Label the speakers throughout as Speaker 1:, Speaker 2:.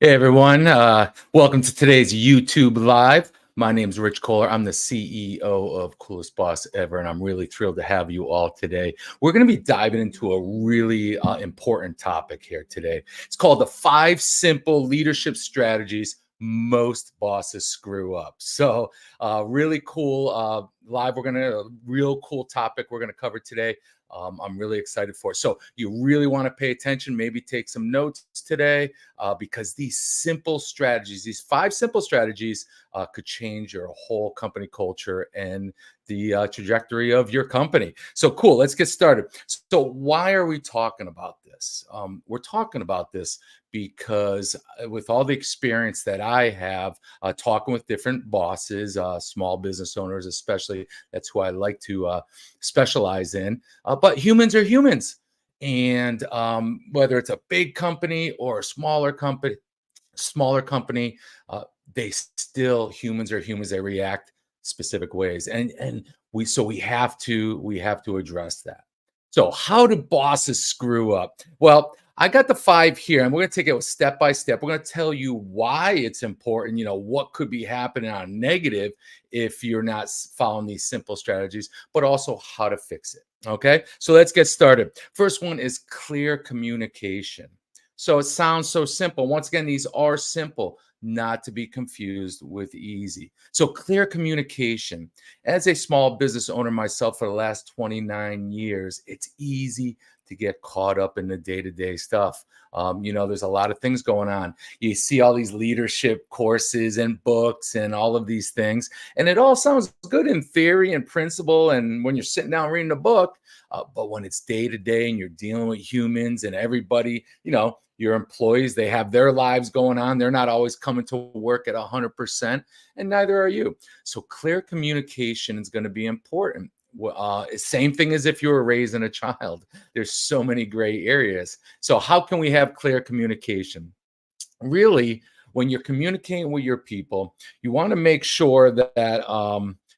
Speaker 1: Hey everyone, welcome to today's YouTube Live. My name is Rich Kohler. I'm the CEO of Coolest Boss Ever, and I'm really thrilled to have you all today. We're going to be diving into a really important topic here today. It's called the 5 simple leadership strategies most bosses screw up. So, really cool live. Real cool topic we're going to cover today. I'm really excited for it. So, you really want to pay attention, maybe take some notes today because these 5 simple strategies, could change your whole company culture and the trajectory of your company. So cool. Let's get started. So why are we talking about this? We're talking about this because with all the experience that I have talking with different bosses, small business owners, especially, that's who I like to specialize in. But humans are humans. And whether it's a big company or a smaller company, uh, humans are humans. They react specific ways, and we have to address that. So how do bosses screw up? Well, I got the 5 here, and we're going to take it step by step. We're going to tell you why it's important, what could be happening on negative if you're not following these simple strategies, but also how to fix it. Okay, so let's get started. First one is clear communication. So it sounds so simple. Once again, these are simple, not to be confused with easy. So clear communication. As a small business owner myself for the last 29 years, it's easy to get caught up in the day-to-day stuff. There's a lot of things going on. You see all these leadership courses and books and all of these things, and it all sounds good in theory and principle. And when you're sitting down reading a book, but when it's day to day and you're dealing with humans and everybody, your employees, they have their lives going on. They're not always coming to work at 100%, and neither are you. So clear communication is going to be important. Same thing as if you were raising a child. There's so many gray areas. So how can we have clear communication? Really, when you're communicating with your people, you want to make sure that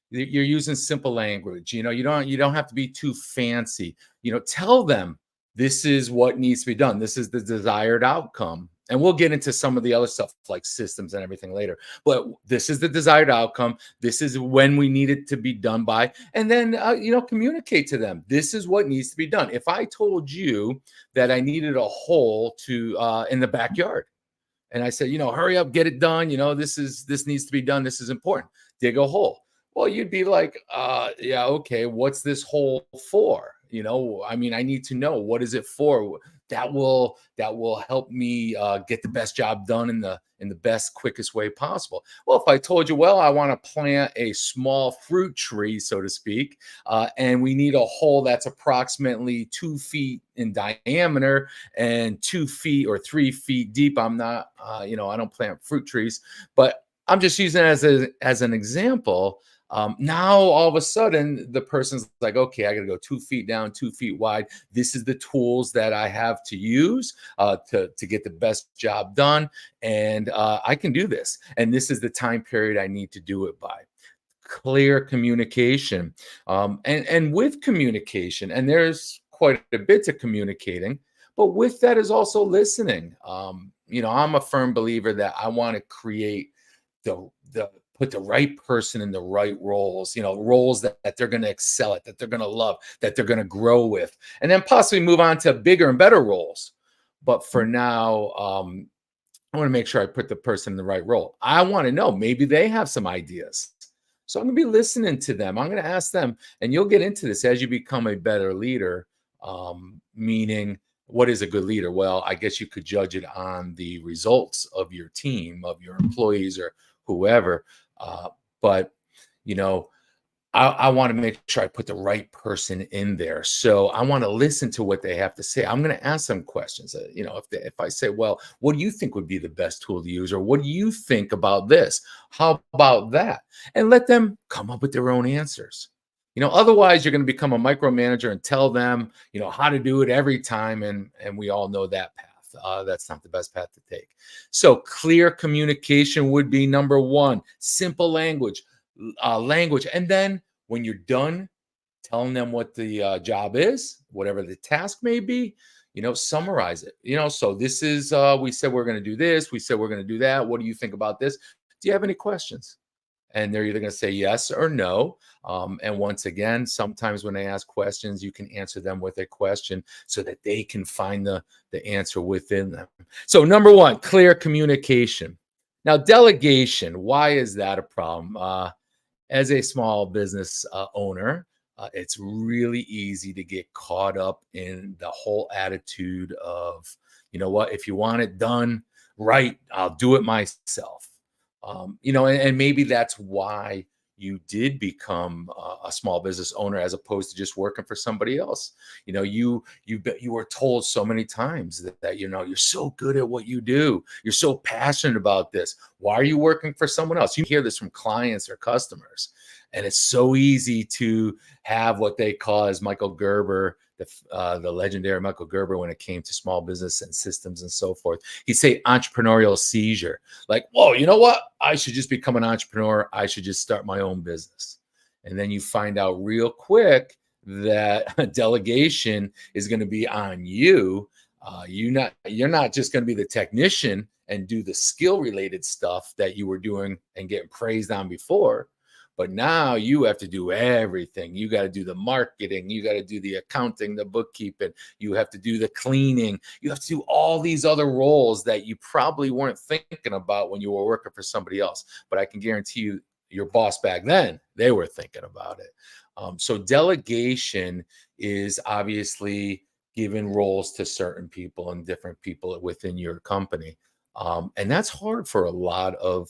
Speaker 1: you're using simple language. You don't have to be too fancy. Tell them this is what needs to be done. This is the desired outcome. And we'll get into some of the other stuff like systems and everything later. But this is the desired outcome. This is when we need it to be done by. And then, communicate to them. This is what needs to be done. If I told you that I needed a hole in the backyard, and I said, hurry up, get it done. This needs to be done. This is important. Dig a hole. Well, you'd be like, yeah, okay. What's this hole for? I need to know, what is it for? That will help me get the best job done in the best, quickest way possible. Well, if I told you, well, I want to plant a small fruit tree, so to speak, and we need a hole that's approximately 2 feet in diameter and 2 feet or 3 feet deep. I'm not, I don't plant fruit trees, but I'm just using it as an example. Now all of a sudden the person's like, okay, I got to go 2 feet down, 2 feet wide. This is the tools that I have to use to get the best job done, and I can do this. And this is the time period I need to do it by. Clear communication, and with communication, and there's quite a bit to communicating, but with that is also listening. I'm a firm believer that I want to create the put the right person in the right roles, roles that they're going to excel at, that they're going to love, that they're going to grow with, and then possibly move on to bigger and better roles. But for now, I want to make sure I put the person in the right role. I want to know, maybe they have some ideas. So I'm going to be listening to them. I'm going to ask them, and you'll get into this as you become a better leader. Meaning, what is a good leader? Well, I guess you could judge it on the results of your team, of your employees, or whoever. But you know, I want to make sure I put the right person in there. So I want to listen to what they have to say. I'm going to ask them questions. If I say, well, what do you think would be the best tool to use? Or what do you think about this? How about that? And let them come up with their own answers. Otherwise you're going to become a micromanager and tell them, how to do it every time. And we all know that path. That's not the best path to take. So clear communication would be number one. Simple language. And then when you're done telling them what the job is, whatever the task may be, summarize it. So this is, we said we're going to do this, we said we're going to do that. What do you think about this? Do you have any questions? And they're either going to say yes or no. And once again, sometimes when they ask questions, you can answer them with a question so that they can find the answer within them. So number one, clear communication. Now, delegation, why is that a problem? As a small business owner, it's really easy to get caught up in the whole attitude of, you know what, if you want it done right, I'll do it myself. And maybe that's why you did become a small business owner as opposed to just working for somebody else. You were told so many times that you're so good at what you do. You're so passionate about this. Why are you working for someone else? You hear this from clients or customers, and it's so easy to have what they call, as Michael Gerber, the legendary Michael Gerber, when it came to small business and systems and so forth, he'd say entrepreneurial seizure. Like, whoa, you know what? I should just become an entrepreneur. I should just start my own business. And then you find out real quick that delegation is going to be on you. You're not just going to be the technician and do the skill related stuff that you were doing and getting praised on before. But now you have to do everything. You got to do the marketing. You got to do the accounting, the bookkeeping. You have to do the cleaning. You have to do all these other roles that you probably weren't thinking about when you were working for somebody else. But I can guarantee you, your boss back then, they were thinking about it. So delegation is obviously giving roles to certain people and different people within your company. And that's hard for a lot of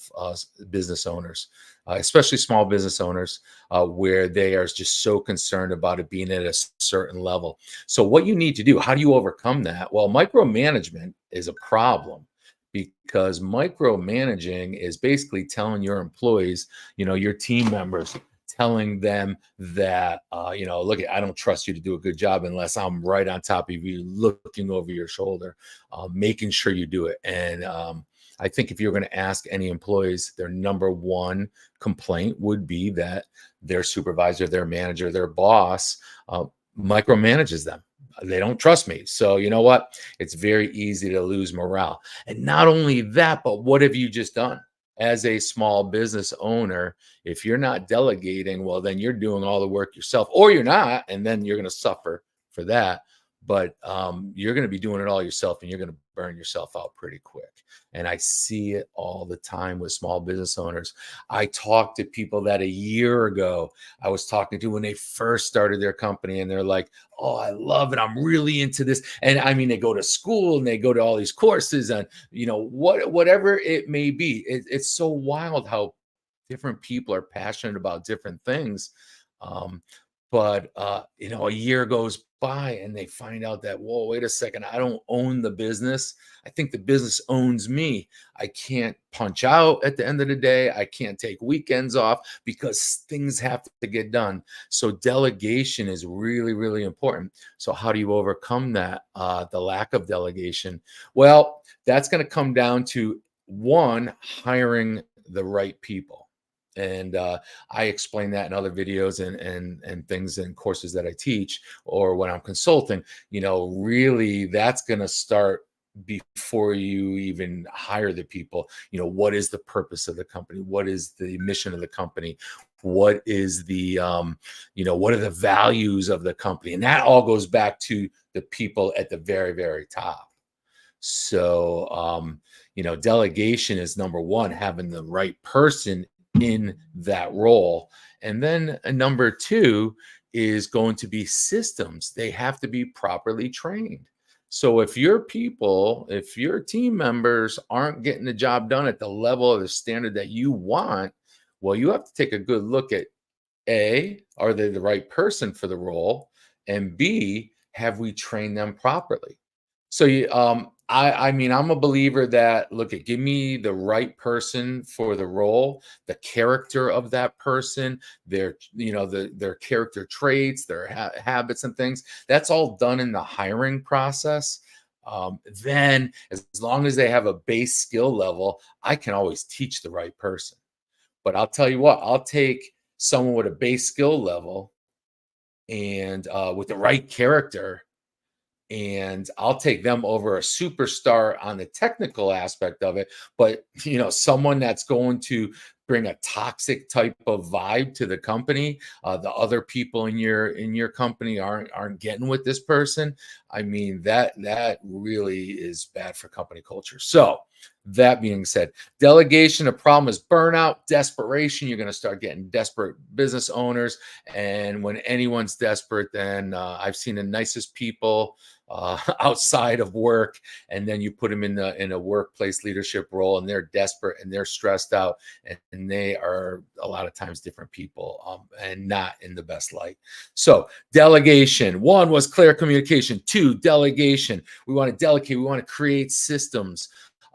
Speaker 1: business owners, especially small business owners, where they are just so concerned about it being at a certain level. So what you need to do, how do you overcome that? Well, micromanagement is a problem, because micromanaging is basically telling your employees, your team members, telling them that, look, I don't trust you to do a good job unless I'm right on top of you, looking over your shoulder, making sure you do it. And I think if you're going to ask any employees, their number one complaint would be that their supervisor, their manager, their boss micromanages them. They don't trust me. So you know what? It's very easy to lose morale. And not only that, but what have you just done? As a small business owner, if you're not delegating, well, then you're doing all the work yourself, or you're not, and then you're going to suffer for that. But you're going to be doing it all yourself, and you're going to burn yourself out pretty quick. And I see it all the time with small business owners. I talk to people that a year ago I was talking to when they first started their company, and they're like, oh, I love it. I'm really into this. And I mean, they go to school and they go to all these courses, and whatever it may be. It's so wild how different people are passionate about different things. But a year goes by and they find out that, whoa, wait a second, I don't own the business. I think the business owns me. I can't punch out at the end of the day. I can't take weekends off because things have to get done. So delegation is really, really important. So how do you overcome that, the lack of delegation? Well, that's going to come down to, one, hiring the right people. And I explain that in other videos and things and courses that I teach, or when I'm consulting. Really, that's going to start before you even hire the people. What is the purpose of the company? What is the mission of the company? What is the what are the values of the company? And that all goes back to the people at the very, very top. So delegation is number one, having the right person in that role. And then number two is going to be systems. They have to be properly trained. So if your team members aren't getting the job done at the level of the standard that you want, well, you have to take a good look at, A, are they the right person for the role? And B, have we trained them properly? So I mean, I'm a believer that, look, give me the right person for the role, the character of that person, their character traits, their habits and things. That's all done in the hiring process. Then, as long as they have a base skill level, I can always teach the right person. But I'll tell you what, I'll take someone with a base skill level and with the right character, and I'll take them over a superstar on the technical aspect of it. But someone that's going to bring a toxic type of vibe to the company, the other people in your company aren't getting with this person. I mean, that really is bad for company culture. So that being said, delegation, a problem is burnout, desperation. You're going to start getting desperate business owners. And when anyone's desperate, then I've seen the nicest people outside of work, and then you put them in a workplace leadership role, and they're desperate and they're stressed out, and they are a lot of times different people, and not in the best light. So delegation, one was clear communication. Two, delegation. We want to delegate. We want to create systems.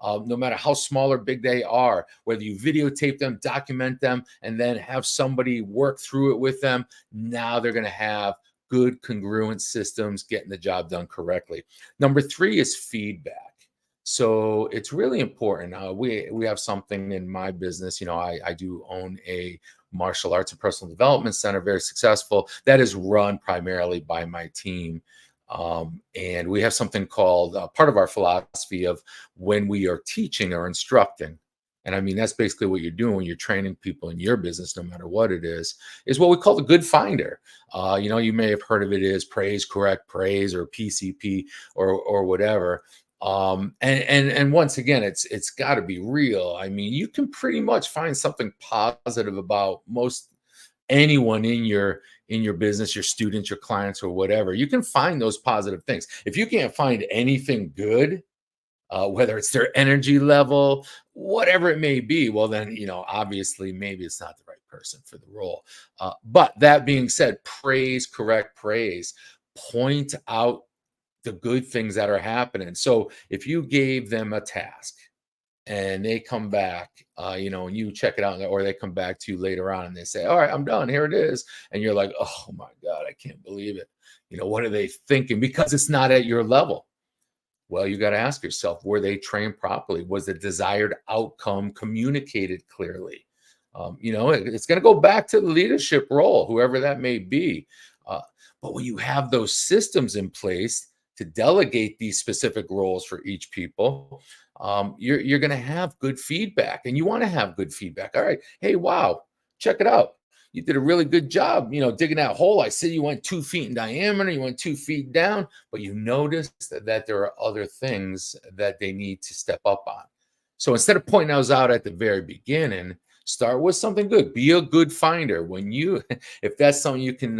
Speaker 1: No matter how small or big they are, whether you videotape them, document them, and then have somebody work through it with them, now they're going to have good congruent systems getting the job done correctly. Number three is feedback. So it's really important. We have something in my business. I do own a martial arts and personal development center, very successful, that is run primarily by my team. And we have something called part of our philosophy of when we are teaching or instructing. And I mean, that's basically what you're doing when you're training people in your business, no matter what it is what we call the good finder. You may have heard of it as praise, correct, praise, or PCP, or whatever. And once again, it's got to be real. I mean, you can pretty much find something positive about most anyone in your business, your students, your clients, or whatever. You can find those positive things. If you can't find anything good, whether it's their energy level, whatever it may be, well, then, obviously, maybe it's not the right person for the role. But that being said, praise, correct, praise, point out the good things that are happening. So if you gave them a task and they come back, and you check it out, or they come back to you later on and they say, all right, I'm done, here it is. And you're like, oh my God, I can't believe it. What are they thinking? Because it's not at your level. Well, you got to ask yourself, were they trained properly? Was the desired outcome communicated clearly? It's going to go back to the leadership role, whoever that may be. But when you have those systems in place to delegate these specific roles for each people, you're going to have good feedback, and you want to have good feedback. All right. Hey, wow, check it out. You did a really good job, digging that hole. I see you went 2 feet in diameter, you went 2 feet down, but you noticed that there are other things that they need to step up on. So instead of pointing those out at the very beginning, start with something good. Be a good finder. If that's something you can,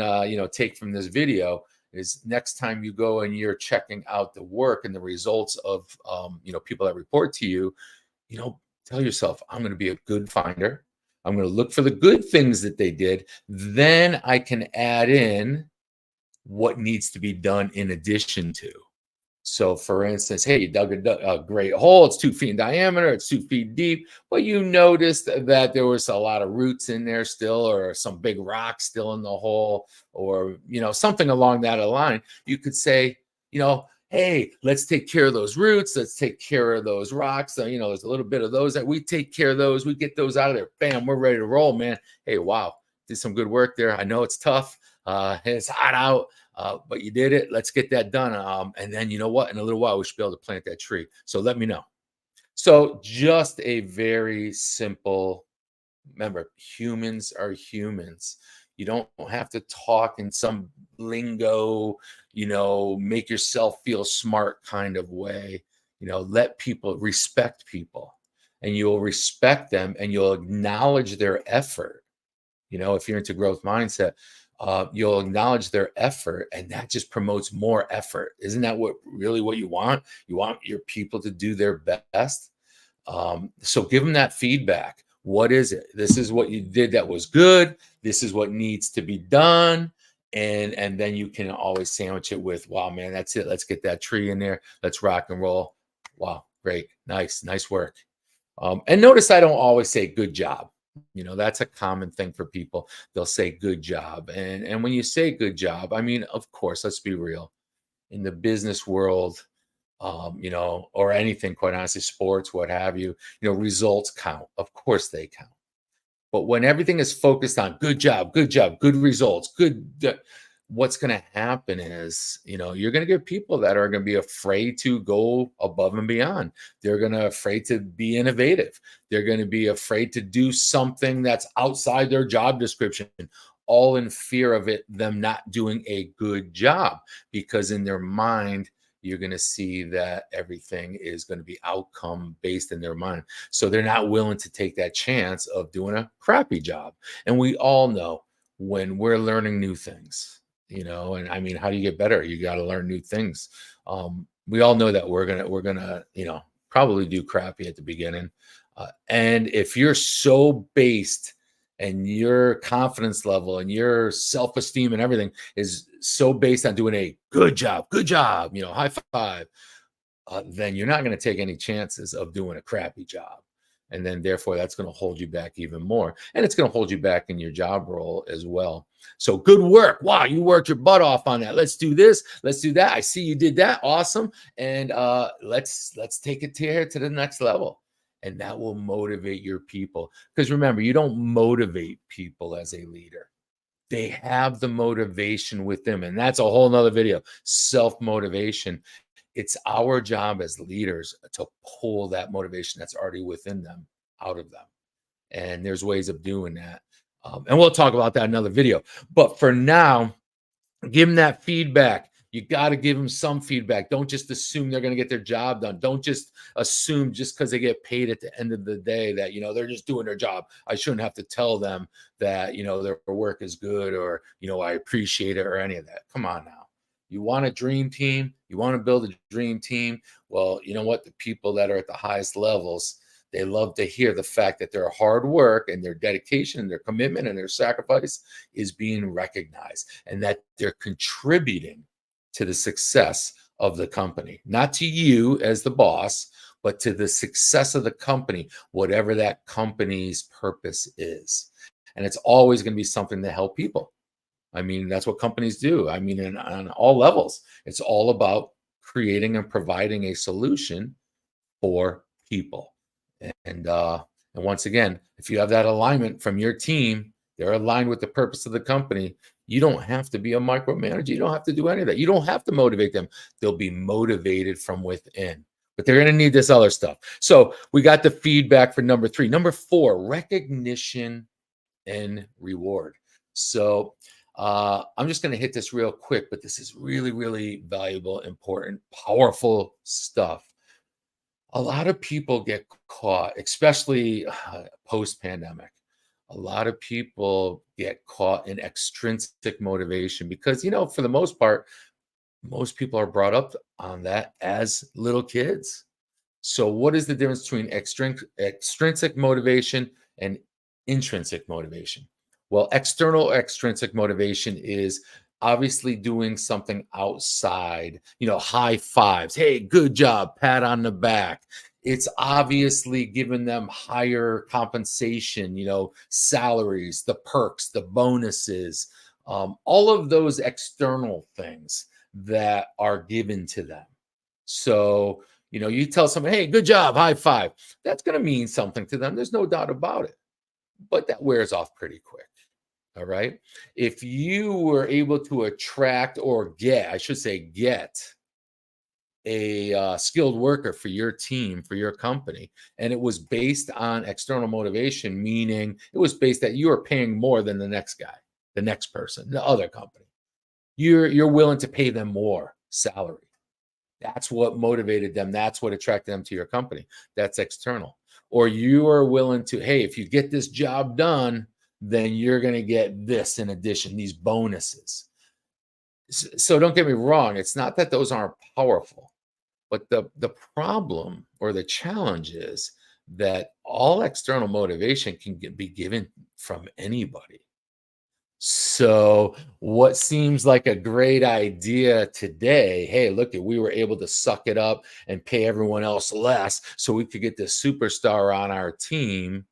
Speaker 1: take from this video, is next time you go and you're checking out the work and the results of, people that report to you, tell yourself, I'm going to be a good finder. I'm going to look for the good things that they did. Then I can add in what needs to be done in addition to. So, for instance, hey, you dug a great hole. It's 2 feet in diameter. It's 2 feet deep. But you noticed that there was a lot of roots in there still, or some big rocks still in the hole, or, something along that line. You could say, hey, let's take care of those roots. Let's take care of those rocks. There's a little bit of those that we take care of those. We get those out of there. Bam, we're ready to roll, man. Hey, wow, did some good work there. I know it's tough. It's hot out, but you did it. Let's get that done. And then you know what? In a little while, we should be able to plant that tree. So let me know. So just a very simple, remember, humans are humans. You don't have to talk in some lingo, make yourself feel smart kind of way. Let people respect people, and you'll respect them, and you'll acknowledge their effort. If you're into growth mindset, you'll acknowledge their effort, and that just promotes more effort. Isn't that what you want? You want your people to do their best. So give them that feedback. What is it? This is what you did that was good. This is what needs to be done. And then you can always sandwich it with, wow, man, that's it. Let's get that tree in there. Let's rock and roll. Wow, great. Nice work. And notice I don't always say good job. That's a common thing for people. They'll say good job. And when you say good job, I mean, of course, let's be real. In the business world, or anything, quite honestly, sports, what have you, results count. Of course they count. But when everything is focused on good job, good results, good, what's going to happen is, you're going to get people that are going to be afraid to go above and beyond. They're going to afraid to be innovative. They're going to be afraid to do something that's outside their job description, all in fear of them not doing a good job, because in their mind, you're going to see that everything is going to be outcome based in their mind. So they're not willing to take that chance of doing a crappy job. And we all know, when we're learning new things, and I mean, how do you get better? You got to learn new things. We all know that we're gonna probably do crappy at the beginning. And if you're so based, and your confidence level and your self-esteem and everything is so based on doing a good job, high five, then you're not going to take any chances of doing a crappy job. And then therefore that's going to hold you back even more. And it's going to hold you back in your job role as well. So good work. Wow, you worked your butt off on that. Let's do this. Let's do that. I see you did that. Awesome. And let's take it to the next level. And that will motivate your people. Because remember, you don't motivate people as a leader. They have the motivation with them. And that's a whole nother video. Self-motivation. It's our job as leaders to pull that motivation that's already within them out of them. And there's ways of doing that. And we'll talk about that in another video. But for now, give them that feedback. You got to give them some feedback. Don't just assume they're going to get their job done. Don't just assume just because they get paid at the end of the day that, they're just doing their job. I shouldn't have to tell them that, their work is good, or, I appreciate it, or any of that. Come on now. You want a dream team? You want to build a dream team? Well, you know what? The people that are at the highest levels, they love to hear the fact that their hard work and their dedication and their commitment and their sacrifice is being recognized, and that they're contributing to the success of the company, not to you as the boss, but to the success of the company, whatever that company's purpose is. And it's always going to be something to help people. I mean, that's what companies do. I mean, on all levels, it's all about creating and providing a solution for people. And once again, if you have that alignment from your team, they're aligned with the purpose of the company. You don't have to be a micromanager. You don't have to do any of that. You don't have to motivate them. They'll be motivated from within. But they're going to need this other stuff. So we got the feedback for number 3. Number 4, recognition and reward. So I'm just going to hit this real quick, but this is really, really valuable, important, powerful stuff. A lot of people get caught, especially post-pandemic. A lot of people get caught in extrinsic motivation because, for the most part, most people are brought up on that as little kids. So what is the difference between extrinsic motivation and intrinsic motivation? Well, external extrinsic motivation is obviously doing something outside, high fives. Hey, good job, pat on the back. It's obviously giving them higher compensation, salaries, the perks, the bonuses, all of those external things that are given to them. So, you tell someone, hey, good job, high five. That's going to mean something to them. There's no doubt about it. But that wears off pretty quick. All right. If you were able to attract or get a skilled worker for your team, for your company, and it was based on external motivation, meaning it was based that you are paying more than the next guy, the next person, the other company, you're willing to pay them more salary. That's what motivated them. That's what attracted them to your company. That's external. Or you are willing to, hey, if you get this job done, then you're going to get this in addition, these bonuses. So don't get me wrong. It's not that those aren't powerful, but the problem or the challenge is that all external motivation can be given from anybody. So what seems like a great idea today, hey, look, we were able to suck it up and pay everyone else less so we could get this superstar on our team.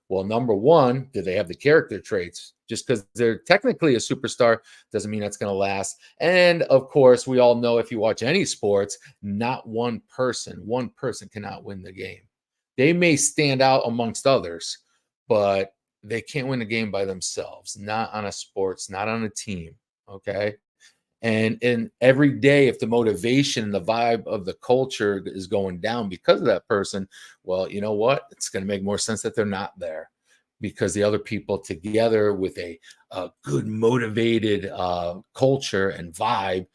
Speaker 1: Well, number one, do they have the character traits? Just because they're technically a superstar doesn't mean that's going to last. And of course, we all know if you watch any sports, not one person cannot win the game. They may stand out amongst others, but they can't win a game by themselves, not on a sports, not on a team. Okay. And every day, if the motivation, the vibe of the culture is going down because of that person, well, you know what? It's going to make more sense that they're not there, because the other people together with a good motivated culture and vibe,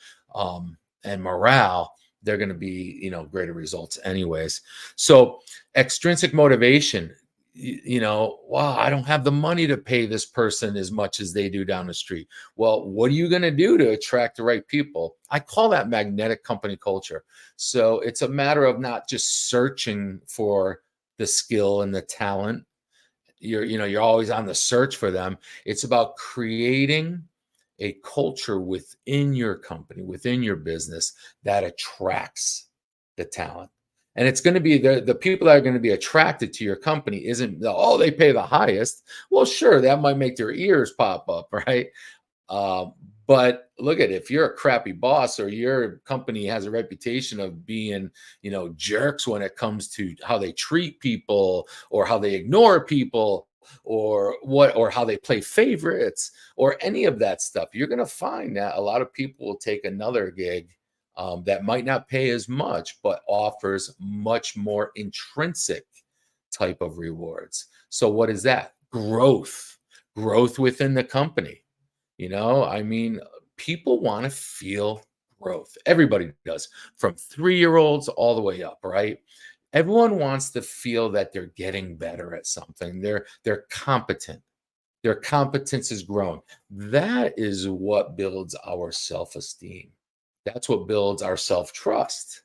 Speaker 1: and morale, they're going to be, greater results anyways. So extrinsic motivation, wow, I don't have the money to pay this person as much as they do down the street. Well, what are you going to do to attract the right people? I call that magnetic company culture. So it's a matter of not just searching for the skill and the talent. You're always on the search for them. It's about creating a culture within your company, within your business, that attracts the talent. And it's going to be the people that are going to be attracted to your company isn't they pay the highest. Well, sure, that might make their ears pop up, right? Uh, but look at, if you're a crappy boss, or your company has a reputation of being, jerks when it comes to how they treat people, or how they ignore people, or how they play favorites, or any of that stuff, you're going to find that a lot of people will take another gig, that might not pay as much, but offers much more intrinsic type of rewards. So what is that? Growth within the company. I mean, people want to feel growth. Everybody does, from 3-year-olds all the way up, right? Everyone wants to feel that they're getting better at something. They're competent. Their competence is growing. That is what builds our self-esteem. That's what builds our self-trust.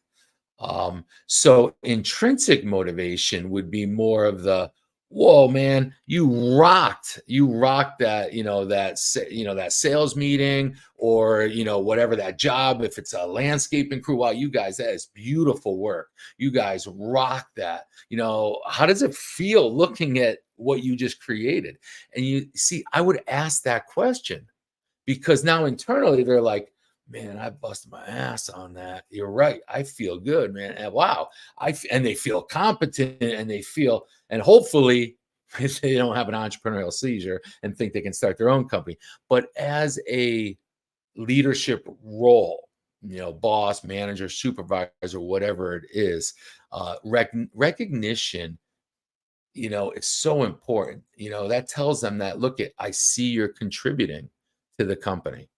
Speaker 1: So intrinsic motivation would be more of the, whoa, man, you rocked that, that sales meeting, or, whatever that job, if it's a landscaping crew, wow, you guys, that is beautiful work. You guys rock that. How does it feel looking at what you just created? And you see, I would ask that question, because now internally they're like, man, I busted my ass on that. You're right. I feel good, man. And wow. And they feel competent, and and hopefully they don't have an entrepreneurial seizure and think they can start their own company. But as a leadership role, boss, manager, supervisor, whatever it is, recognition, it's so important. That tells them that, look, I see you're contributing to the company.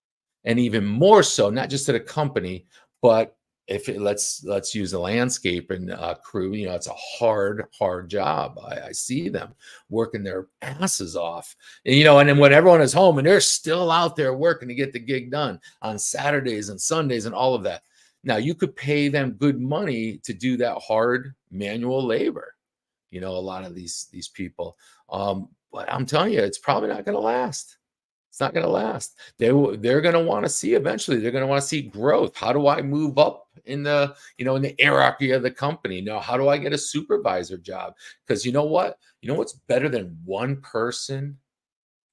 Speaker 1: And even more so, not just to the company, but let's use the landscape and crew. It's a hard job. I see them working their asses off, and then when everyone is home, and they're still out there working to get the gig done on Saturdays and Sundays and all of that. Now, you could pay them good money to do that hard manual labor. A lot of these people, but I'm telling you, it's probably not going to last. It's not going to last. They're going to want to see, eventually, they're going to want to see growth. How do I move up in the hierarchy of the company? How do I get a supervisor job? Because you know what? What's better than one person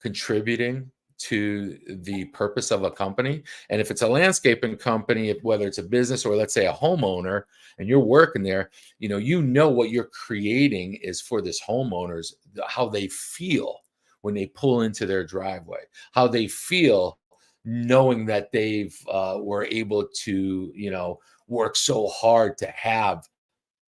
Speaker 1: contributing to the purpose of a company? And if it's a landscaping company, whether it's a business, or let's say a homeowner, and you're working there, what you're creating is for this homeowners, how they feel when they pull into their driveway, how they feel knowing that they've were able to work so hard to have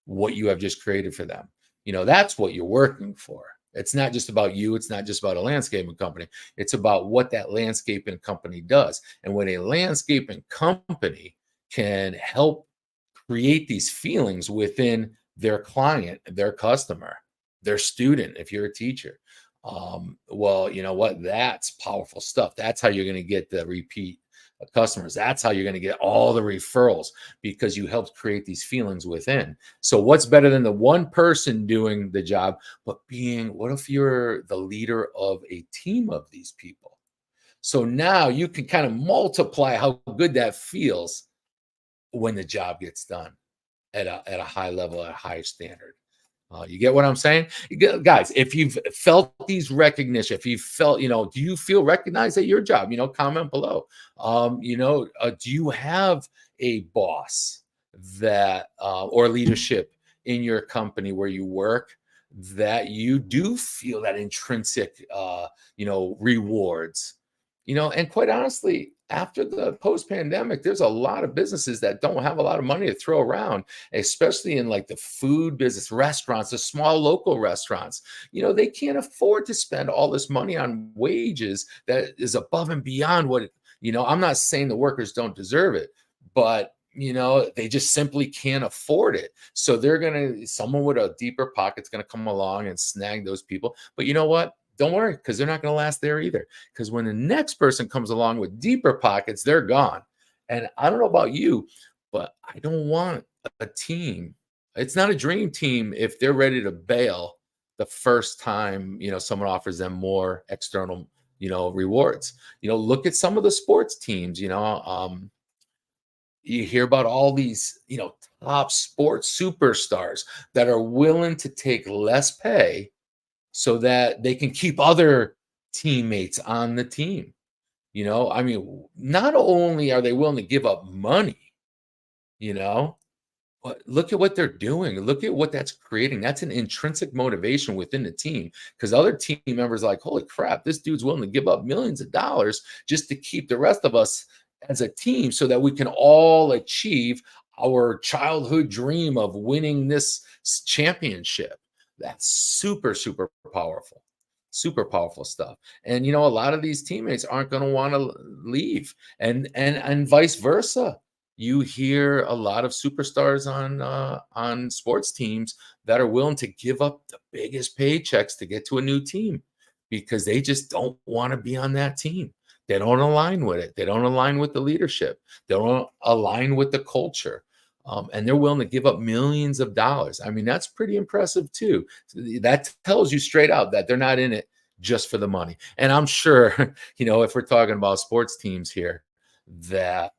Speaker 1: what you have just created for them. That's what you're working for. It's not just about you. It's not just about a landscaping company. It's about what that landscaping company does. And when a landscaping company can help create these feelings within their client, their customer, their student, if you're a teacher, well, you know what? That's powerful stuff. That's how you're going to get the repeat customers. That's how you're going to get all the referrals, because you helped create these feelings within. So what's better than the one person doing the job, but what if you're the leader of a team of these people? So now you can kind of multiply how good that feels when the job gets done at a high level, at a high standard. You get what I'm saying? Guys, if you've felt these recognition, if you felt, do you feel recognized at your job? Comment below. Do you have a boss or leadership in your company where you work, that you do feel that intrinsic, rewards? And quite honestly, after the post pandemic, there's a lot of businesses that don't have a lot of money to throw around, especially in like the food business, restaurants, the small local restaurants. They can't afford to spend all this money on wages that is above and beyond I'm not saying the workers don't deserve it, but they just simply can't afford it. So someone with a deeper pocket's gonna come along and snag those people. But you know what? Don't worry, because they're not gonna last there either. Because when the next person comes along with deeper pockets, they're gone. And I don't know about you, but I don't want a team. It's not a dream team if they're ready to bail the first time, someone offers them more external, rewards. Look at some of the sports teams, you hear about all these, top sports superstars that are willing to take less pay so that they can keep other teammates on the team. I mean, not only are they willing to give up money, you know, but look at what they're doing. Look at what that's creating. That's an intrinsic motivation within the team because other team members are like, holy crap, this dude's willing to give up millions of dollars just to keep the rest of us as a team so that we can all achieve our childhood dream of winning this championship. That's super, super powerful. Super powerful stuff. And a lot of these teammates aren't going to want to leave and vice versa. You hear a lot of superstars on sports teams that are willing to give up the biggest paychecks to get to a new team because they just don't want to be on that team. They don't align with it. They don't align with the leadership. They don't align with the culture. And they're willing to give up millions of dollars. I mean, that's pretty impressive too. That tells you straight out that they're not in it just for the money. And I'm sure, if we're talking about sports teams here, that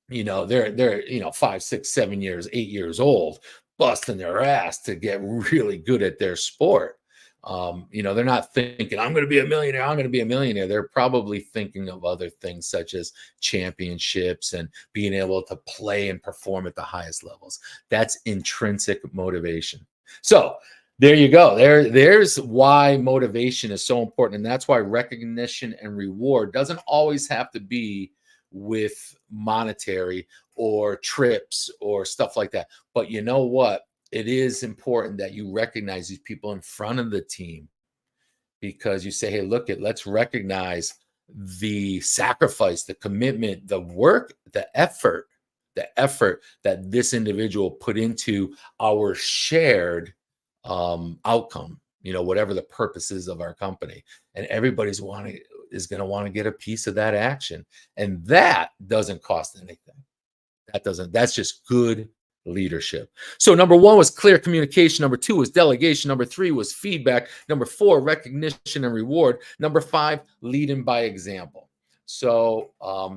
Speaker 1: they're 5, 6, 7 years, 8 years old, busting their ass to get really good at their sport. They're not thinking, I'm going to be a millionaire. I'm going to be a millionaire. They're probably thinking of other things such as championships and being able to play and perform at the highest levels. That's intrinsic motivation. So there you go. There's why motivation is so important. And that's why recognition and reward doesn't always have to be with monetary or trips or stuff like that. But you know what? It is important that you recognize these people in front of the team because you say, hey, let's recognize the sacrifice, the commitment, the work, the effort that this individual put into our shared outcome, whatever the purpose is of our company. And everybody's is going to want to get a piece of that action. And that doesn't cost anything. That's just good leadership. So number 1 was clear communication. Number 2 was delegation. Number 3 was feedback. Number 4, recognition and reward. Number 5, leading by example. So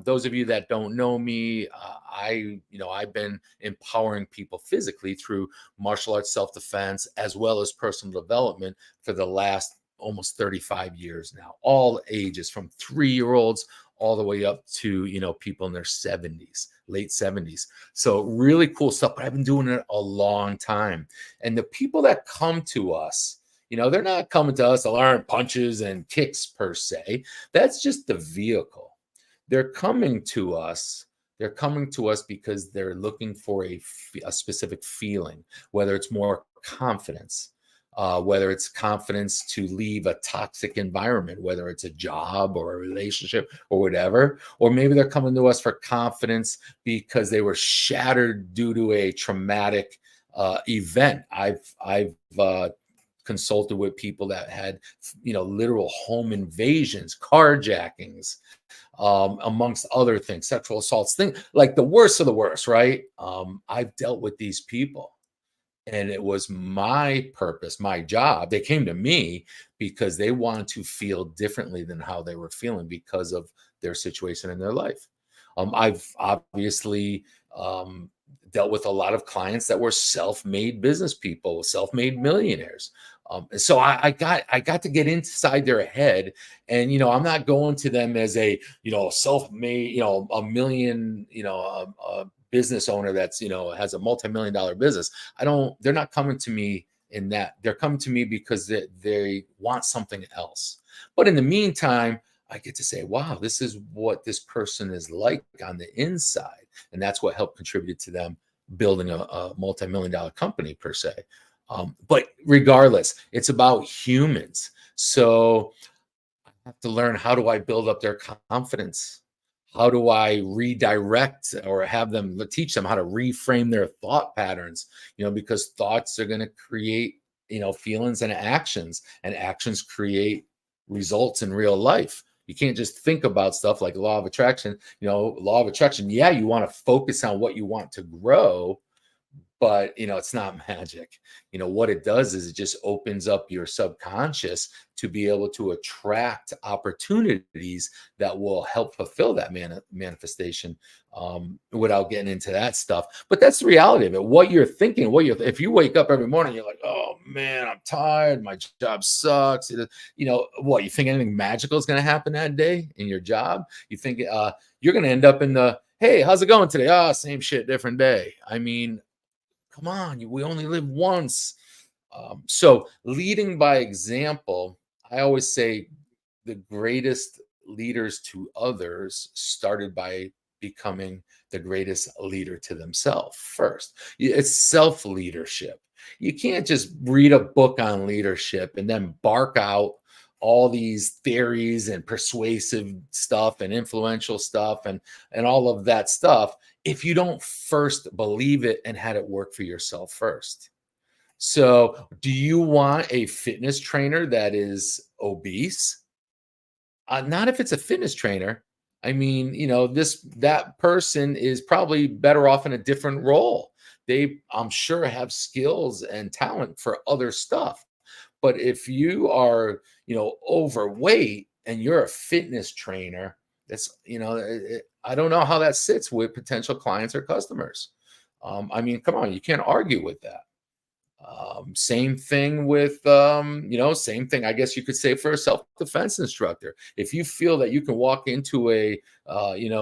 Speaker 1: those of you that don't know me, I've been empowering people physically through martial arts self-defense as well as personal development for the last almost 35 years now, all ages from 3-year-olds all the way up to, people in their 70s, late 70s. So really cool stuff, but I've been doing it a long time. And the people that come to us, they're not coming to us to learn punches and kicks per se. That's just the vehicle. They're coming to us because they're looking for a specific feeling, whether it's more confidence, whether it's confidence to leave a toxic environment, whether it's a job or a relationship or whatever, or maybe they're coming to us for confidence because they were shattered due to a traumatic event. I've consulted with people that had, literal home invasions, carjackings, amongst other things, sexual assaults, things like the worst of the worst, right? I've dealt with these people. And it was my purpose, my job. They came to me because they wanted to feel differently than how they were feeling because of their situation in their life. I've obviously dealt with a lot of clients that were self-made business people, self-made millionaires. So I got to get inside their head, and I'm not going to them as a self-made a million business owner that's has a multi-million-dollar business. They're not coming to me in that. They're coming to me because they want something else. But in the meantime, I get to say, wow, this is what this person is like on the inside. And that's what helped contribute to them building a multi-million dollar company per se. But regardless, it's about humans. So I have to learn, how do I build up their confidence? How do I redirect or have them teach them how to reframe their thought patterns? Because thoughts are going to create, feelings and actions create results in real life. You can't just think about stuff like law of attraction. Law of attraction. Yeah, you want to focus on what you want to grow, but it's not magic. What it does is it just opens up your subconscious to be able to attract opportunities that will help fulfill that manifestation, without getting into that stuff. But that's the reality of it. What you're thinking, if you wake up every morning, you're like, oh man, I'm tired, my job sucks, what you think anything magical is going to happen that day in your job? You think you're going to end up in the, hey, how's it going today? Same shit, different day. I mean, come on, we only live once. So leading by example, I always say the greatest leaders to others started by becoming the greatest leader to themselves first. It's self leadership. You can't just read a book on leadership and then bark out all these theories and persuasive stuff and influential stuff and all of that stuff if you don't first believe it and had it work for yourself first. So, do you want a fitness trainer that is obese? Not if it's a fitness trainer. I mean, that person is probably better off in a different role. They, I'm sure, have skills and talent for other stuff. But if you are, overweight and you're a fitness trainer, that's, I don't know how that sits with potential clients or customers. I mean, come on, you can't argue with that. Same thing with, same thing, I guess you could say for a self-defense instructor. If you feel that you can walk into a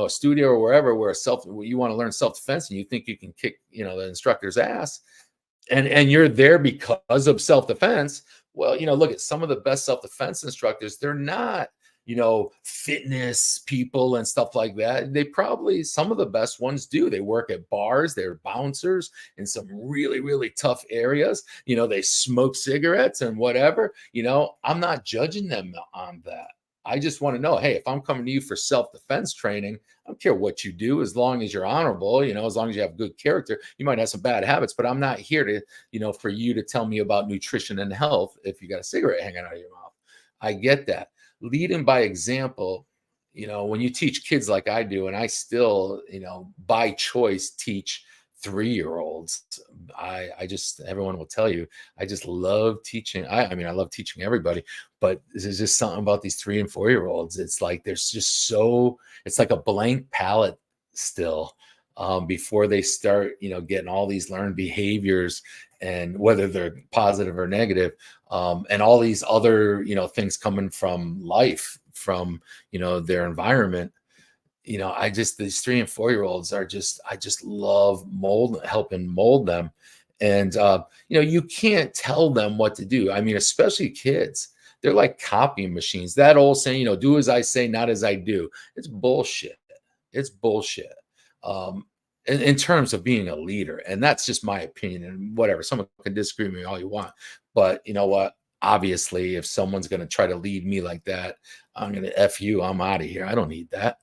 Speaker 1: studio or wherever where you want to learn self-defense and you think you can kick, the instructor's ass, and you're there because of self-defense, well, look at some of the best self-defense instructors. They're not, fitness people and stuff like that. Some of the best ones do. They work at bars, they're bouncers in some really, really tough areas. They smoke cigarettes and whatever. I'm not judging them on that. I just want to know, hey, if I'm coming to you for self-defense training, I don't care what you do, as long as you're honorable, as long as you have good character. You might have some bad habits, but I'm not here to, for you to tell me about nutrition and health if you got a cigarette hanging out of your mouth. I get that. Leading by example, when you teach kids like I do, and I still, by choice teach 3-year-olds. Everyone will tell you, I just love teaching. I mean, I love teaching everybody, but there's just something about these 3 and 4-year-olds. It's like, it's like a blank palette still, before they start, getting all these learned behaviors, and whether they're positive or negative, and all these other, things coming from life, from, their environment. These 3 and 4-year-olds I just love helping mold them. And, you can't tell them what to do. I mean, especially kids, they're like copying machines. That old saying, do as I say, not as I do. It's bullshit. It's bullshit. In terms of being a leader. And that's just my opinion, and whatever. Someone can disagree with me all you want. But you know what? Obviously, if someone's going to try to lead me like that, I'm going to F you. I'm out of here. I don't need that,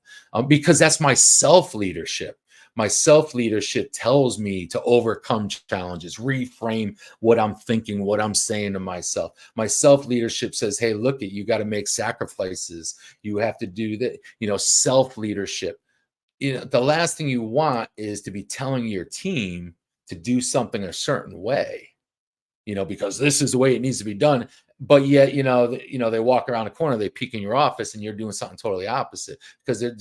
Speaker 1: because that's my self leadership. My self leadership tells me to overcome challenges, reframe what I'm thinking, what I'm saying to myself. My self leadership says, hey, look, you got to make sacrifices. You have to do that. Self leadership. The last thing you want is to be telling your team to do something a certain way, because this is the way it needs to be done. But yet, they walk around the corner, they peek in your office, and you're doing something totally opposite, because they're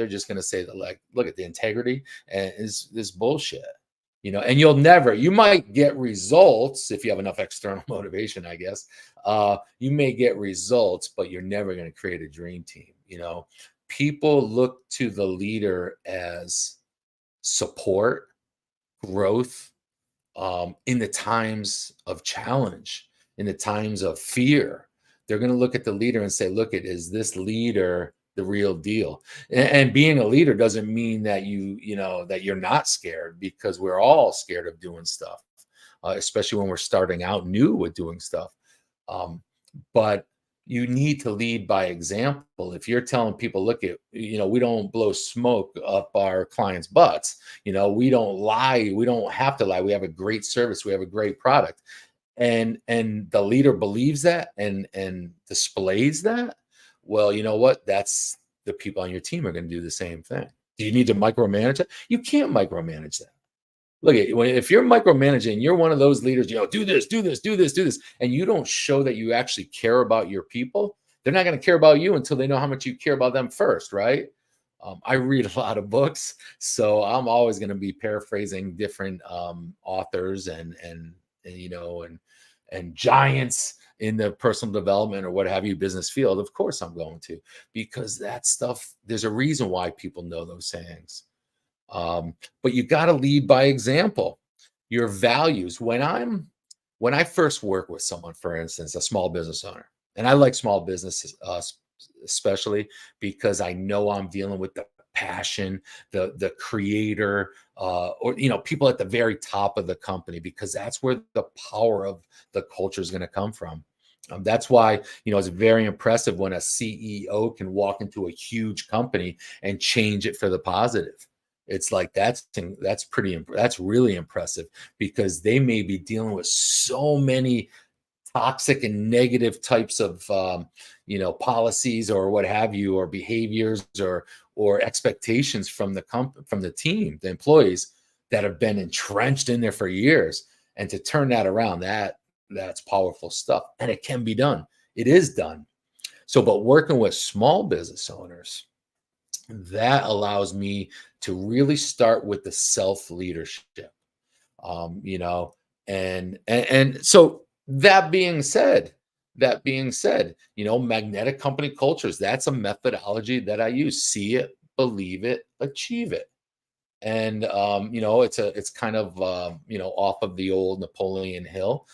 Speaker 1: just going to say that, like, look at the integrity and is this bullshit, and you might get results if you have enough external motivation, I guess. You may get results, but you're never going to create a dream team. People look to the leader as support, growth, in the times of challenge, in the times of fear. They're going to look at the leader and say, look, is this leader the real deal? And being a leader doesn't mean that that you're not scared, because we're all scared of doing stuff, especially when we're starting out new with doing stuff. Um, but you need to lead by example. If you're telling people, look, we don't blow smoke up our clients' butts. We don't lie. We don't have to lie. We have a great service. We have a great product. And the leader believes that and displays that. Well, you know what? That's the people on your team are going to do the same thing. Do you need to micromanage it? You can't micromanage that. Look at if you're micromanaging, you're one of those leaders, do this, do this, do this, do this, and you don't show that you actually care about your people. They're not going to care about you until they know how much you care about them first, right? I read a lot of books, so I'm always going to be paraphrasing different authors and giants in the personal development or what have you business field. Of course, I'm going to, because that stuff. There's a reason why people know those sayings. But you got to lead by example. Your values. When I first work with someone, for instance, a small business owner, and I like small businesses, especially because I know I'm dealing with the passion, the creator, or people at the very top of the company, because that's where the power of the culture is going to come from. That's why it's very impressive when a CEO can walk into a huge company and change it for the positive. It's like that's really impressive, because they may be dealing with so many toxic and negative types of policies or what have you, or behaviors or expectations from the team, the employees that have been entrenched in there for years. And to turn that around, that's powerful stuff, and it can be done. It is done. So, but working with small business owners, that allows me to really start with the self leadership. And so that being said, magnetic company cultures, that's a methodology that I use. See it, believe it, achieve it. And it's kind of off of the old Napoleon Hill,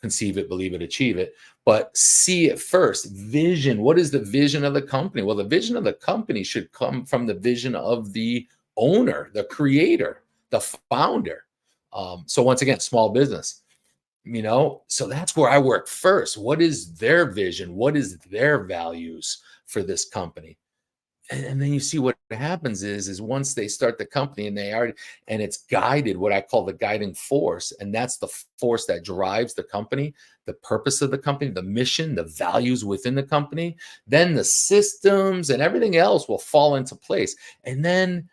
Speaker 1: conceive it, believe it, achieve it. But see it first. Vision. What is the vision of the company? Well, the vision of the company should come from the vision of the owner, the creator, the founder. So once again, small business, so that's where I work first. What is their vision? What is their values for this company? And then you see what happens is once they start the company and it's guided, what I call the guiding force, and that's the force that drives the company, the purpose of the company, the mission, the values within the company, then the systems and everything else will fall into place. And then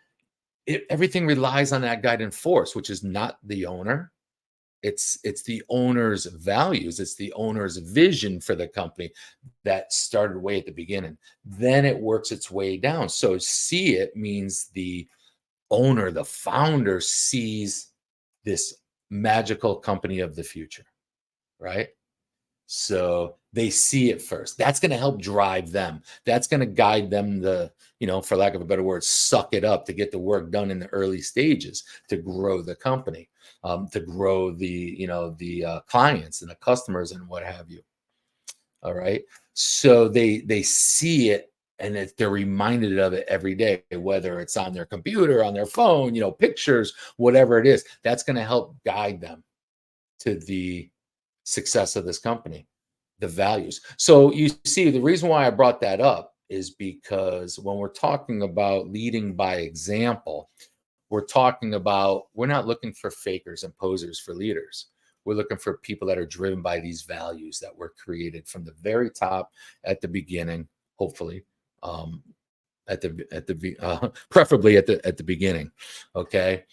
Speaker 1: everything relies on that guiding force, which is not the owner. It's the owner's values. It's the owner's vision for the company that started way at the beginning. Then it works its way down. So see it means the owner, the founder, sees this magical company of the future, right? So they see it first. That's going to help drive them. That's going to guide them for lack of a better word, suck it up to get the work done in the early stages to grow the company, to grow the clients and the customers and what have you. All right. So they see it, and they're reminded of it every day, whether it's on their computer, on their phone, pictures, whatever it is. That's going to help guide them to the success of this company, the values. So you see, the reason why I brought that up is because when we're talking about leading by example, we're not looking for fakers and posers for leaders. We're looking for people that are driven by these values that were created from the very top at the beginning, hopefully, preferably at the beginning. Okay.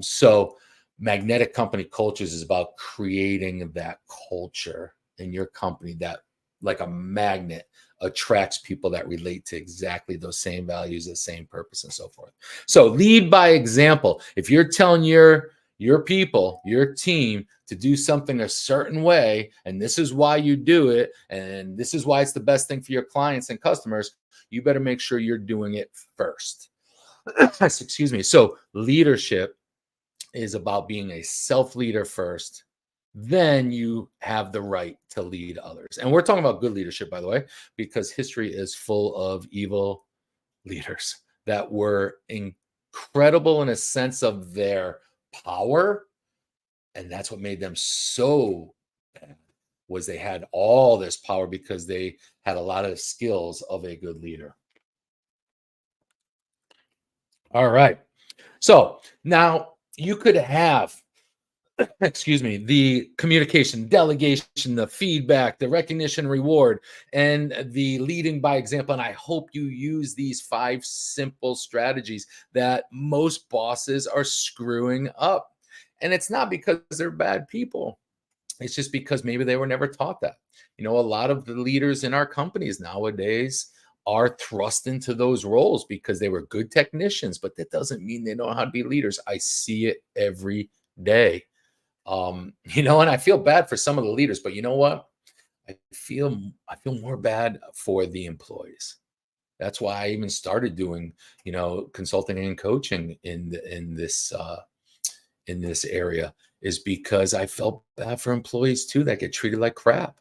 Speaker 1: So magnetic company cultures is about creating that culture in your company that, like a magnet, attracts people that relate to exactly those same values, the same purpose, and so forth. So lead by example. If you're telling your people, your team, to do something a certain way, and this is why you do it, and this is why it's the best thing for your clients and customers, you better make sure you're doing it first. Excuse me. So leadership is about being a self-leader first, then you have the right to lead others. And we're talking about good leadership, by the way, because history is full of evil leaders that were incredible in a sense of their power. And that's what made them so bad, was they had all this power because they had a lot of skills of a good leader. All right. So now you could have, excuse me, the communication, delegation, the feedback, the recognition, reward, and the leading by example. And I hope you use these 5 simple strategies that most bosses are screwing up. And it's not because they're bad people. It's just because maybe they were never taught that. A lot of the leaders in our companies nowadays are thrust into those roles because they were good technicians, but that doesn't mean they know how to be leaders. I see it every day. And I feel bad for some of the leaders, but you know what? I feel more bad for the employees. That's why I even started doing, consulting and coaching in this area, is because I felt bad for employees too that get treated like crap,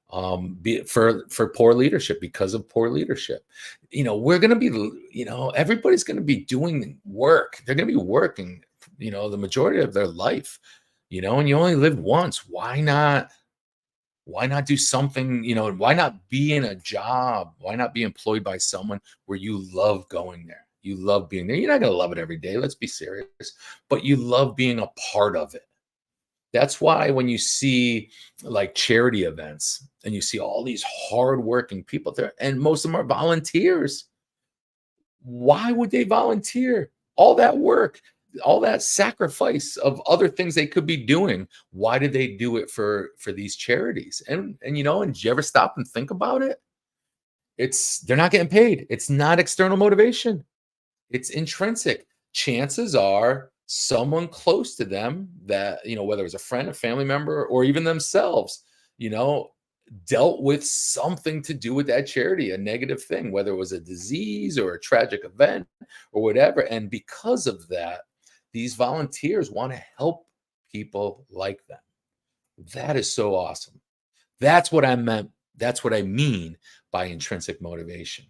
Speaker 1: for poor leadership, because of poor leadership. We're going to be, everybody's going to be doing work. They're going to be working, the majority of their life, and you only live once. Why not do something, why not be in a job? Why not be employed by someone where you love going there? You love being there. You're not going to love it every day. Let's be serious, but you love being a part of it. That's why when you see like charity events and you see all these hardworking people there, and most of them are volunteers. Why would they volunteer? All that work, all that sacrifice of other things they could be doing. Why did they do it for these charities? And did you ever stop and think about it? They're not getting paid. It's not external motivation. It's intrinsic. Chances are someone close to them that, whether it's a friend, a family member, or even themselves, you know, dealt with something to do with that charity, a negative thing, whether it was a disease or a tragic event or whatever. And because of that, these volunteers want to help people like them. That is so awesome. That's what I meant. That's what I mean by intrinsic motivation.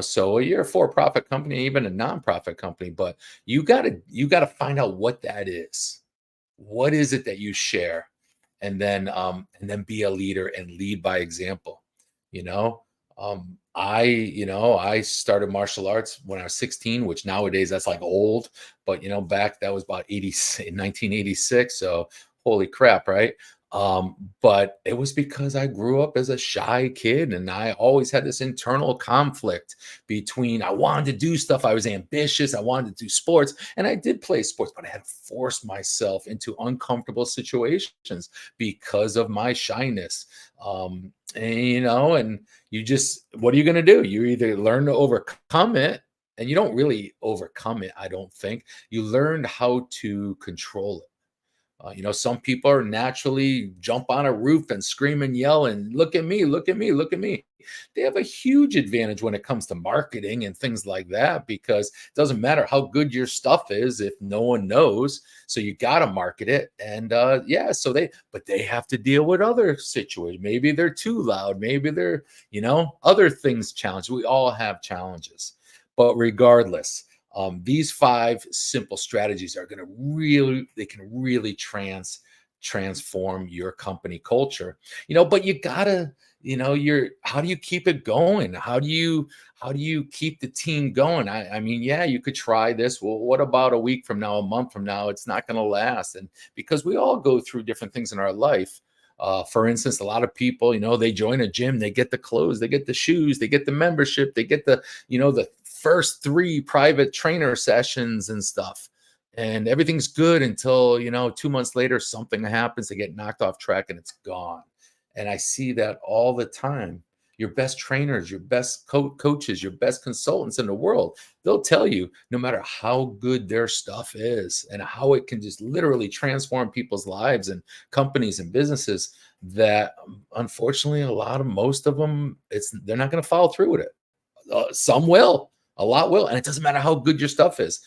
Speaker 1: So you're a for-profit company, even a nonprofit company, but you got to find out what that is. What is it that you share? And then be a leader and lead by example. You know, I started martial arts when I was 16, which nowadays that's like old, but back that was about 80 1986. So holy crap, right? But it was because I grew up as a shy kid and I always had this internal conflict between I wanted to do stuff, I was ambitious, I wanted to do sports, and I did play sports, but I had forced myself into uncomfortable situations because of my shyness. And you just, what are you going to do? You either learn to overcome it, and you don't really overcome it, I don't think. You learned how to control it. Some people are naturally jump on a roof and scream and yell and look at me, look at me, look at me. They have a huge advantage when it comes to marketing and things like that, because it doesn't matter how good your stuff is if no one knows. So you got to market it. And yeah, but they have to deal with other situations. Maybe they're too loud. Maybe they're, other things challenge. We all have challenges. But regardless, these 5 simple strategies are going to they can really transform your company culture. But you gotta, how do you keep it going? How do you keep the team going? I mean, yeah, you could try this. Well, what about a week from now, a month from now? It's not going to last. And because we all go through different things in our life. For instance, a lot of people, they join a gym, they get the clothes, they get the shoes, they get the membership, they get the first 3 private trainer sessions and stuff. And everything's good until, 2 months later, something happens, they get knocked off track and it's gone. And I see that all the time. Your best trainers, your best coaches, your best consultants in the world, they'll tell you no matter how good their stuff is and how it can just literally transform people's lives and companies and businesses, that unfortunately most of them, they're not going to follow through with it. Some will, a lot will, and it doesn't matter how good your stuff is,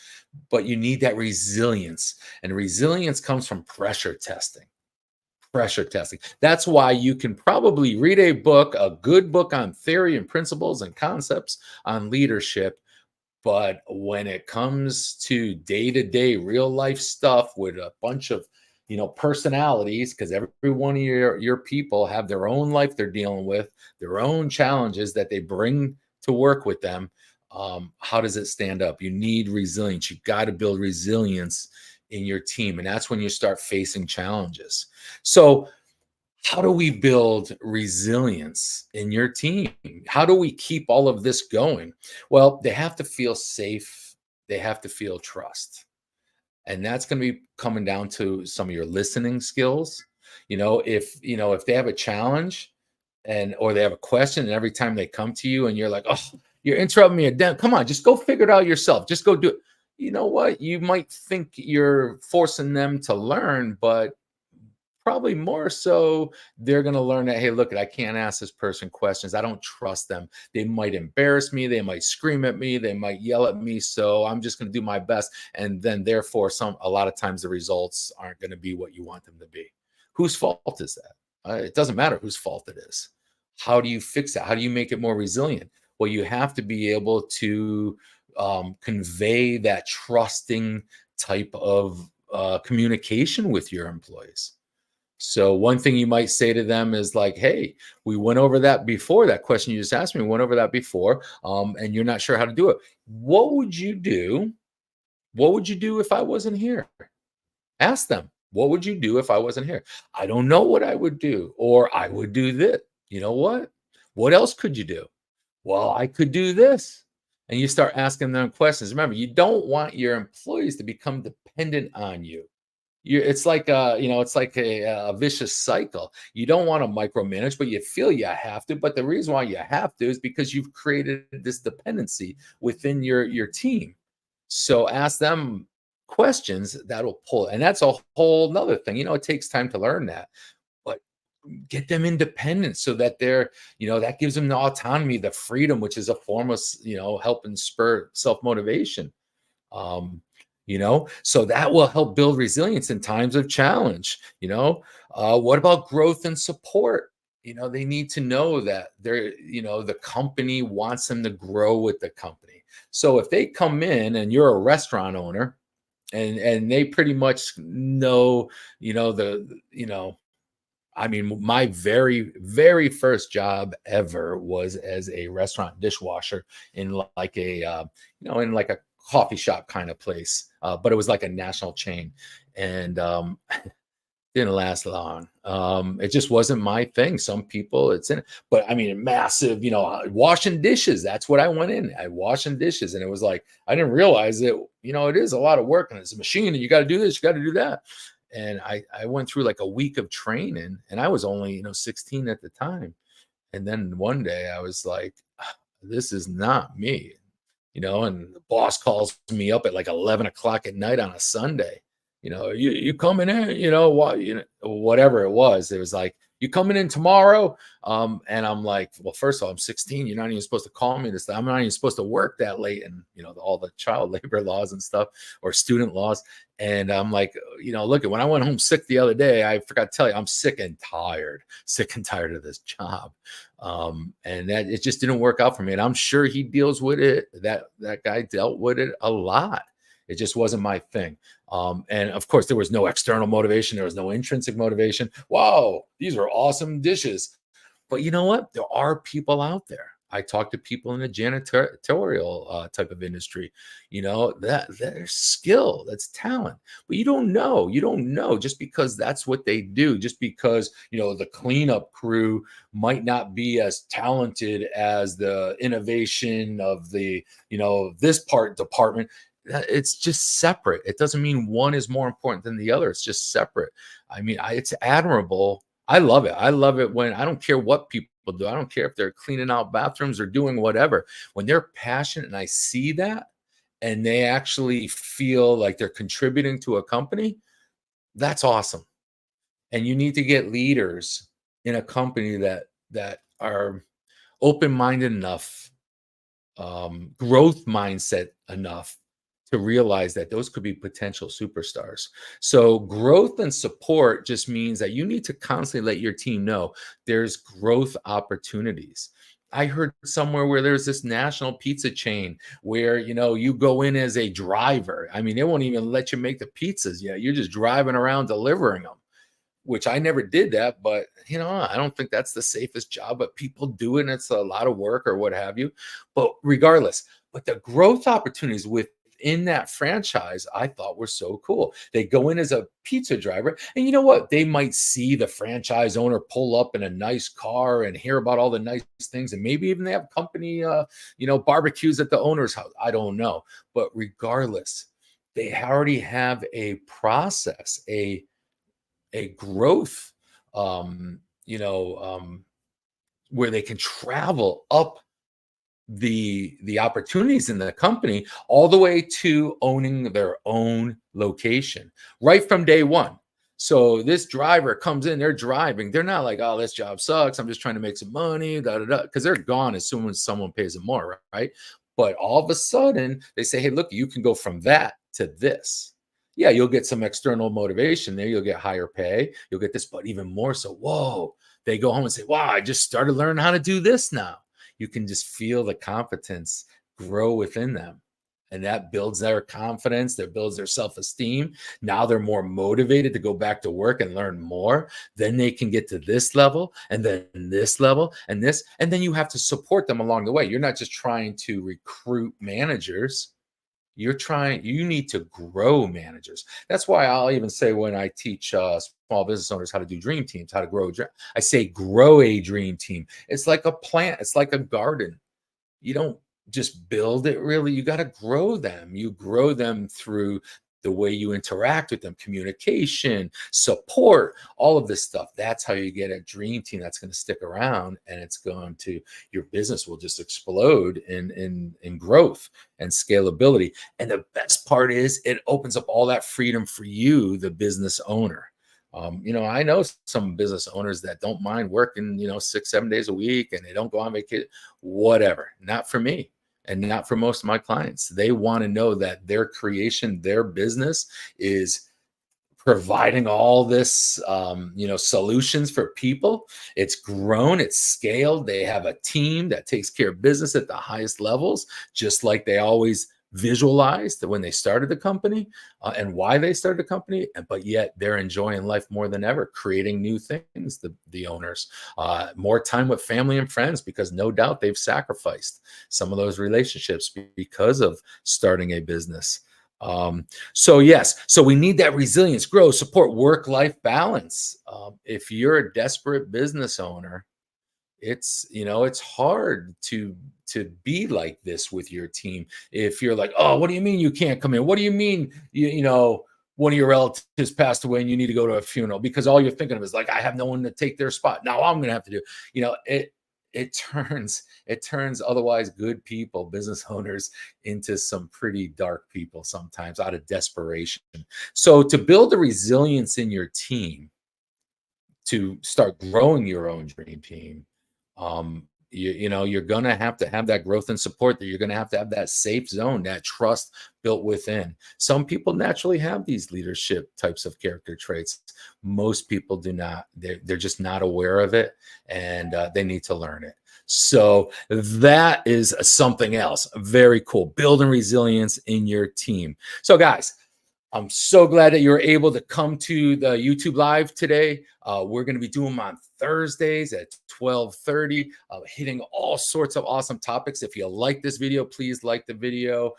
Speaker 1: but you need that resilience, and resilience comes from pressure testing. pressure testing. That's why you can probably read a good book on theory and principles and concepts on leadership. But when it comes to day-to-day real life stuff with a bunch of, personalities, because every one of your people have their own life they're dealing with, their own challenges that they bring to work with them. How does it stand up? You need resilience. You got to build resilience in your team, and that's when you start facing challenges. So how do we build resilience in your team? How do we keep all of this going? Well, they have to feel safe. They have to feel trust. And that's going to be coming down to some of your listening skills. If they have a challenge or they have a question, and every time they come to you and you're like, oh, you're interrupting me again. Come on, just go figure it out yourself. Just go do it. You know what? You might think you're forcing them to learn, but probably more so they're going to learn that, hey, look, I can't ask this person questions. I don't trust them. They might embarrass me, they might scream at me, they might yell at me, so I'm just going to do my best. And then therefore a lot of times the results aren't going to be what you want them to be. Whose fault is that? It doesn't matter whose fault it is. How do you fix that? How do you make it more resilient? Well, you have to be able to convey that trusting type of communication with your employees. So one thing you might say to them is like, hey, we went over that before. That question you just asked me, we went over that before, and you're not sure how to do it. What would you do? What would you do if I wasn't here? Ask them, what would you do if I wasn't here? I don't know what I would do, or I would do this. You know what? What else could you do? Well, I could do this. And you start asking them questions. Remember, you don't want your employees to become dependent on you. It's like a vicious cycle. You don't want to micromanage, but you feel you have to. But the reason why you have to is because you've created this dependency within your team. So ask them questions that'll pull, and that's a whole nother thing. It takes time to learn that, but get them independent so that that gives them the autonomy, the freedom, which is a form of, helping spur self-motivation. So that will help build resilience in times of challenge. What about growth and support? They need to know that the company wants them to grow with the company. So if they come in and you're a restaurant owner, and they pretty much know, my very, very first job ever was as a restaurant dishwasher in like a coffee shop kind of place, but it was like a national chain, and didn't last long. It just wasn't my thing. Some people, it's in, but I mean, massive, washing dishes. That's what I went in. I washing dishes, and it was like I didn't realize it. It is a lot of work, and it's a machine, and you got to do this, you got to do that. And I went through like a week of training, and I was only 16 at the time. And then one day I was like, this is not me. And the boss calls me up at like 11 o'clock at night on a Sunday. You coming in, whatever it was. It was like, you coming in tomorrow? And I'm like, well, first of all, I'm 16. You're not even supposed to call me this. I'm not even supposed to work that late. And, all the child labor laws and stuff, or student laws. And I'm like, look, when I went home sick the other day, I forgot to tell you, I'm sick and tired of this job. And that it just didn't work out for me. And I'm sure he deals with it. That guy dealt with it a lot. It just wasn't my thing. And of course, there was no external motivation. There was no intrinsic motivation. Wow, these are awesome dishes. But you know what? There are people out there. I talk to people in the janitorial type of industry, that there's skill, that's talent, but you don't know just because that's what they do, just because, the cleanup crew might not be as talented as the innovation of the, this department. It's just separate. It doesn't mean one is more important than the other. It's just separate. I mean, it's admirable. I love it. I love it when I don't care what people do. I don't care if they're cleaning out bathrooms or doing whatever. When they're passionate and I see that and they actually feel like they're contributing to a company, that's awesome. And you need to get leaders in a company that are open-minded enough, growth mindset enough to realize that those could be potential superstars. So growth and support just means that you need to constantly let your team know there's growth opportunities. I heard somewhere where there's this national pizza chain where, you go in as a driver. I mean, they won't even let you make the pizzas yet. You're just driving around delivering them, which I never did that, but I don't think that's the safest job, but people do it and it's a lot of work or what have you. But regardless, but the growth opportunities within that franchise, I thought were so cool. They go in as a pizza driver, and you know what? They might see the franchise owner pull up in a nice car and hear about all the nice things, and maybe even they have company, barbecues at the owner's house. I don't know, but regardless, they already have a process, a growth, um, you know, um, where they can travel up the opportunities in the company all the way to owning their own location right from day one. So this driver comes in, they're driving. They're not like, oh, this job sucks. I'm just trying to make some money, da da da, because they're gone as soon as someone pays them more, right? But all of a sudden, they say, hey, look, you can go from that to this. Yeah, you'll get some external motivation there. You'll get higher pay. You'll get this, but even more so, whoa, they go home and say, wow, I just started learning how to do this now. You can just feel the competence grow within them. And that builds their confidence, that builds their self-esteem. Now they're more motivated to go back to work and learn more. Then they can get to this level and then this level and this. And then you have to support them along the way. You're not just trying to recruit managers. You need to grow managers. That's why I'll even say when I teach small business owners how to do dream teams, how to grow, I say grow a dream team. It's like a plant, it's like a garden. You don't just build it really, you got to grow them. You grow them through the way you interact with them, communication, support, all of this stuff. That's how you get a dream team that's going to stick around, and your business will just explode in growth and scalability. And the best part is it opens up all that freedom for you, the business owner. I know some business owners that don't mind working, 6, 7 days a week, and they don't go on vacation, whatever. Not for me. And not for most of my clients. They want to know that their creation, their business is providing all this, solutions for people. It's grown, it's scaled. They have a team that takes care of business at the highest levels, just like they always visualized when they started the company and why they started the company. But yet they're enjoying life more than ever, creating new things, the owners, more time with family and friends, because no doubt they've sacrificed some of those relationships because of starting a business. So yes, so we need that resilience, grow, support, work-life balance. If you're a desperate business owner, it's hard to be like this with your team. If you're like, oh, what do you mean you can't come in? What do you mean one of your relatives passed away and you need to go to a funeral? Because all you're thinking of is like, I have no one to take their spot. Now I'm gonna have to do, it turns otherwise good people, business owners, into some pretty dark people sometimes out of desperation. So to build the resilience in your team, to start growing your own dream team, you're going to have that growth and support, that you're going to have that safe zone, that trust built within. Some people naturally have these leadership types of character traits. Most people do not. They're just not aware of it, and they need to learn it. So that is something else very cool, building resilience in your team. So guys, I'm so glad that you're able to come to the YouTube Live today. We're going to be doing them on Thursdays at 12:30, hitting all sorts of awesome topics. If you like this video, please like the video.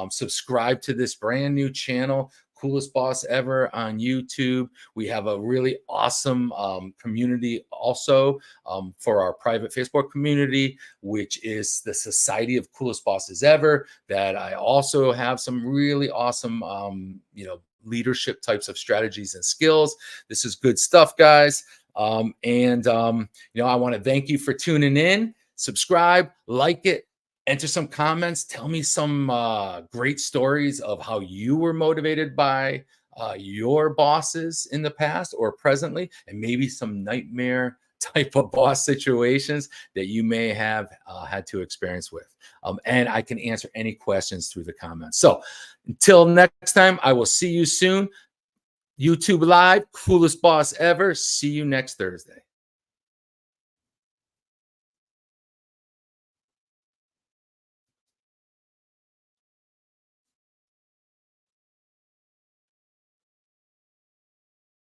Speaker 1: Subscribe to this brand new channel, Coolest Boss Ever, on YouTube. We have a really awesome community also for our private Facebook community, which is the Society of Coolest Bosses Ever, that I also have some really awesome, leadership types of strategies and skills. This is good stuff, guys. I want to thank you for tuning in. Subscribe, like it, enter some comments. Tell me some great stories of how you were motivated by your bosses in the past or presently, and maybe some nightmare type of boss situations that you may have had to experience with. And I can answer any questions through the comments. So until next time, I will see you soon. YouTube Live, coolest boss ever. See you next Thursday.